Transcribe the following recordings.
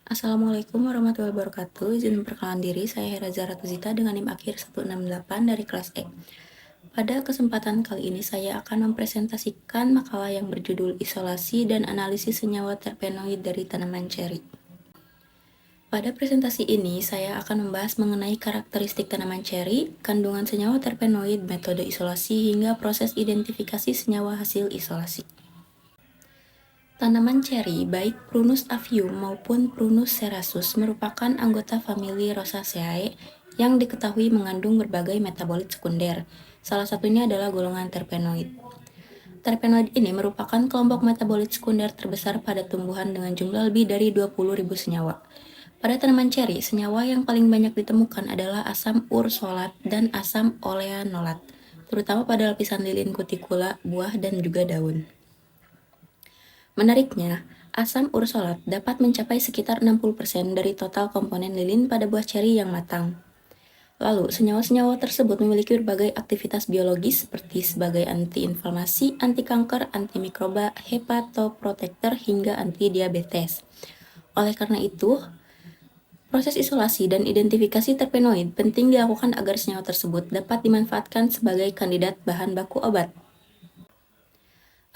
Assalamualaikum warahmatullahi wabarakatuh. Izin memperkenalkan diri, saya Hera Zahra Tuzita dengan NIM akhir 168 dari kelas E. Pada kesempatan kali ini saya akan mempresentasikan makalah yang berjudul Isolasi dan Analisis Senyawa Terpenoid dari Tanaman Ceri. Pada presentasi ini, saya akan membahas mengenai karakteristik tanaman ceri, kandungan senyawa terpenoid, metode isolasi, hingga proses identifikasi senyawa hasil isolasi. Tanaman ceri, baik Prunus avium maupun Prunus cerasus, merupakan anggota famili Rosaceae yang diketahui mengandung berbagai metabolit sekunder. Salah satunya adalah golongan terpenoid. Terpenoid ini merupakan kelompok metabolit sekunder terbesar pada tumbuhan dengan jumlah lebih dari 20.000 senyawa. Pada tanaman ceri, senyawa yang paling banyak ditemukan adalah asam ursolat dan asam oleanolat, terutama pada lapisan lilin kutikula, buah, dan juga daun. Menariknya, asam ursolat dapat mencapai sekitar 60% dari total komponen lilin pada buah ceri yang matang. Lalu, senyawa-senyawa tersebut memiliki berbagai aktivitas biologis seperti sebagai antiinflamasi, anti kanker, antimikroba, hepatoprotektor, hingga anti diabetes. Oleh karena itu, proses isolasi dan identifikasi terpenoid penting dilakukan agar senyawa tersebut dapat dimanfaatkan sebagai kandidat bahan baku obat.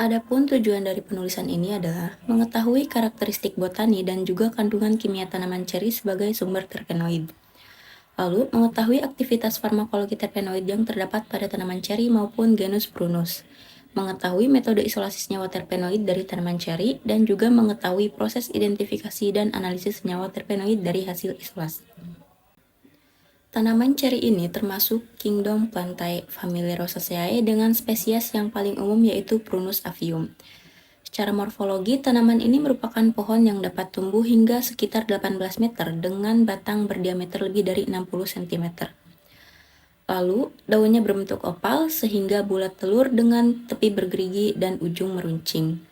Adapun tujuan dari penulisan ini adalah mengetahui karakteristik botani dan juga kandungan kimia tanaman ceri sebagai sumber terpenoid. Lalu, mengetahui aktivitas farmakologi terpenoid yang terdapat pada tanaman ceri maupun genus Prunus. Mengetahui metode isolasi senyawa terpenoid dari tanaman ceri dan juga mengetahui proses identifikasi dan analisis senyawa terpenoid dari hasil isolasi. Tanaman ceri ini termasuk kingdom Plantae famili Rosaceae dengan spesies yang paling umum yaitu Prunus avium. Secara morfologi, tanaman ini merupakan pohon yang dapat tumbuh hingga sekitar 18 meter dengan batang berdiameter lebih dari 60 cm. Lalu, daunnya berbentuk opal sehingga bulat telur dengan tepi bergerigi dan ujung meruncing.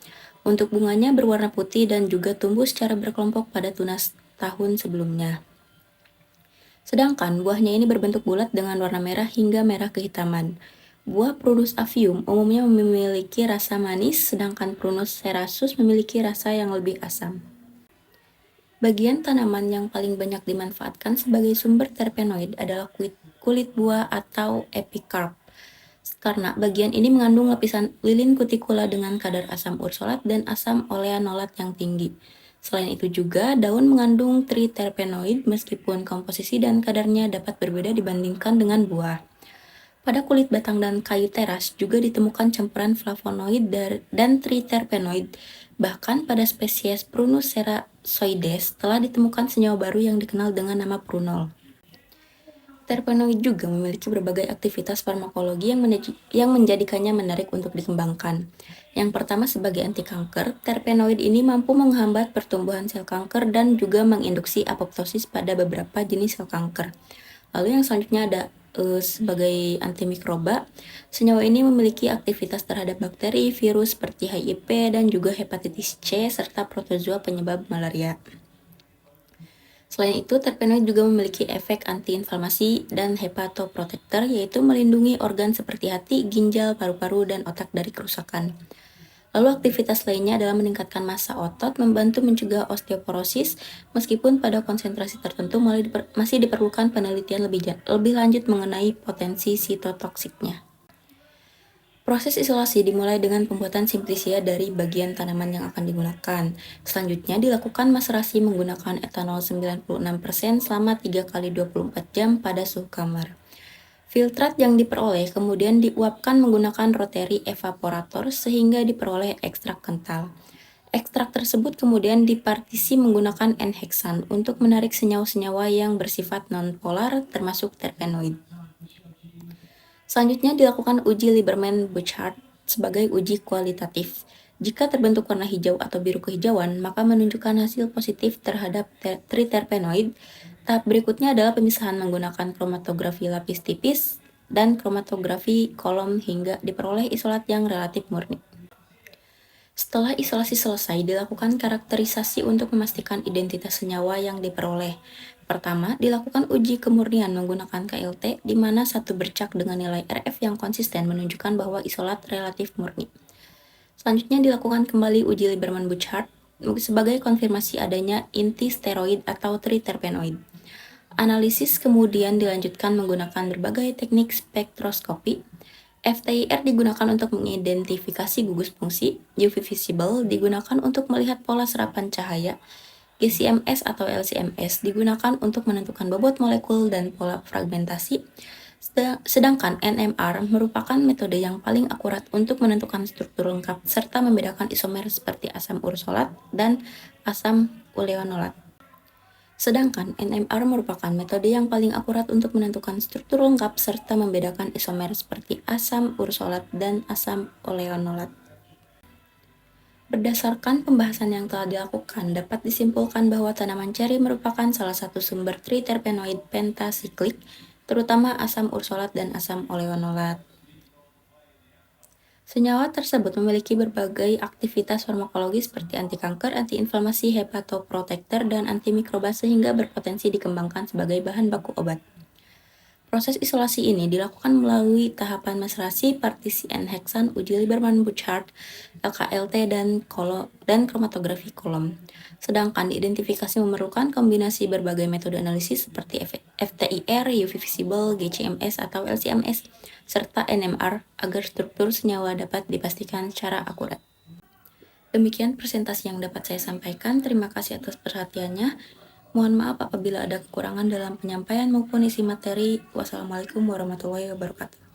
Untuk bunganya berwarna putih dan juga tumbuh secara berkelompok pada tunas tahun sebelumnya. Sedangkan buahnya ini berbentuk bulat dengan warna merah hingga merah kehitaman. Buah Prunus avium umumnya memiliki rasa manis, sedangkan Prunus cerasus memiliki rasa yang lebih asam. Bagian tanaman yang paling banyak dimanfaatkan sebagai sumber terpenoid adalah kulit buah atau epicarp, karena bagian ini mengandung lapisan lilin kutikula dengan kadar asam ursolat dan asam oleanolat yang tinggi. Selain itu juga, daun mengandung triterpenoid meskipun komposisi dan kadarnya dapat berbeda dibandingkan dengan buah. Pada kulit batang dan kayu teras juga ditemukan campuran flavonoid dan triterpenoid. Bahkan pada spesies Prunus cerasoides telah ditemukan senyawa baru yang dikenal dengan nama prunol. Terpenoid juga memiliki berbagai aktivitas farmakologi yang menjadikannya menarik untuk dikembangkan. Yang pertama, sebagai anti kanker, terpenoid ini mampu menghambat pertumbuhan sel kanker dan juga menginduksi apoptosis pada beberapa jenis sel kanker. Lalu yang selanjutnya ada sebagai antimikroba, senyawa ini memiliki aktivitas terhadap bakteri, virus seperti HIV dan juga hepatitis C serta protozoa penyebab malaria. Selain itu, terpenoid juga memiliki efek antiinflamasi dan hepatoprotektor, yaitu melindungi organ seperti hati, ginjal, paru-paru, dan otak dari kerusakan. Lalu aktivitas lainnya adalah meningkatkan massa otot, membantu mencegah osteoporosis, meskipun pada konsentrasi tertentu masih diperlukan penelitian lebih lanjut mengenai potensi sitotoksiknya. Proses isolasi dimulai dengan pembuatan simplisia dari bagian tanaman yang akan digunakan. Selanjutnya dilakukan maserasi menggunakan etanol 96% selama 3 kali 24 jam pada suhu kamar. Filtrat yang diperoleh kemudian diuapkan menggunakan rotary evaporator sehingga diperoleh ekstrak kental. Ekstrak tersebut kemudian dipartisi menggunakan N-heksan untuk menarik senyawa-senyawa yang bersifat nonpolar termasuk terpenoid. Selanjutnya dilakukan uji Lieberman-Burchard sebagai uji kualitatif. Jika terbentuk warna hijau atau biru kehijauan, maka menunjukkan hasil positif terhadap triterpenoid. Tahap berikutnya adalah pemisahan menggunakan kromatografi lapis tipis dan kromatografi kolom hingga diperoleh isolat yang relatif murni. Setelah isolasi selesai, dilakukan karakterisasi untuk memastikan identitas senyawa yang diperoleh. Pertama, dilakukan uji kemurnian menggunakan KLT, di mana satu bercak dengan nilai RF yang konsisten menunjukkan bahwa isolat relatif murni. Selanjutnya dilakukan kembali uji Lieberman-Burchard sebagai konfirmasi adanya inti steroid atau triterpenoid. Analisis kemudian dilanjutkan menggunakan berbagai teknik spektroskopi. FTIR digunakan untuk mengidentifikasi gugus fungsi, UV visible digunakan untuk melihat pola serapan cahaya, GCMS atau LCMS digunakan untuk menentukan bobot molekul dan pola fragmentasi, sedangkan NMR merupakan metode yang paling akurat untuk menentukan struktur lengkap serta membedakan isomer seperti asam ursolat dan asam uleanolat. Sedangkan NMR merupakan metode yang paling akurat untuk menentukan struktur lengkap serta membedakan isomer seperti asam ursolat dan asam oleanolat. Berdasarkan pembahasan yang telah dilakukan, dapat disimpulkan bahwa tanaman ceri merupakan salah satu sumber triterpenoid pentasiklik, terutama asam ursolat dan asam oleanolat. Senyawa tersebut memiliki berbagai aktivitas farmakologi seperti antikanker, antiinflamasi, hepatoprotektor, dan antimikroba sehingga berpotensi dikembangkan sebagai bahan baku obat. Proses isolasi ini dilakukan melalui tahapan maserasi, partisi N-heksan, uji Lieberman-Burchard, LKLT, dan kromatografi kolom. Sedangkan identifikasi memerlukan kombinasi berbagai metode analisis seperti FTIR, UV visible, GCMS atau LCMS, serta NMR agar struktur senyawa dapat dipastikan secara akurat. Demikian presentasi yang dapat saya sampaikan. Terima kasih atas perhatiannya. Mohon maaf apabila ada kekurangan dalam penyampaian maupun isi materi. Wassalamualaikum warahmatullahi wabarakatuh.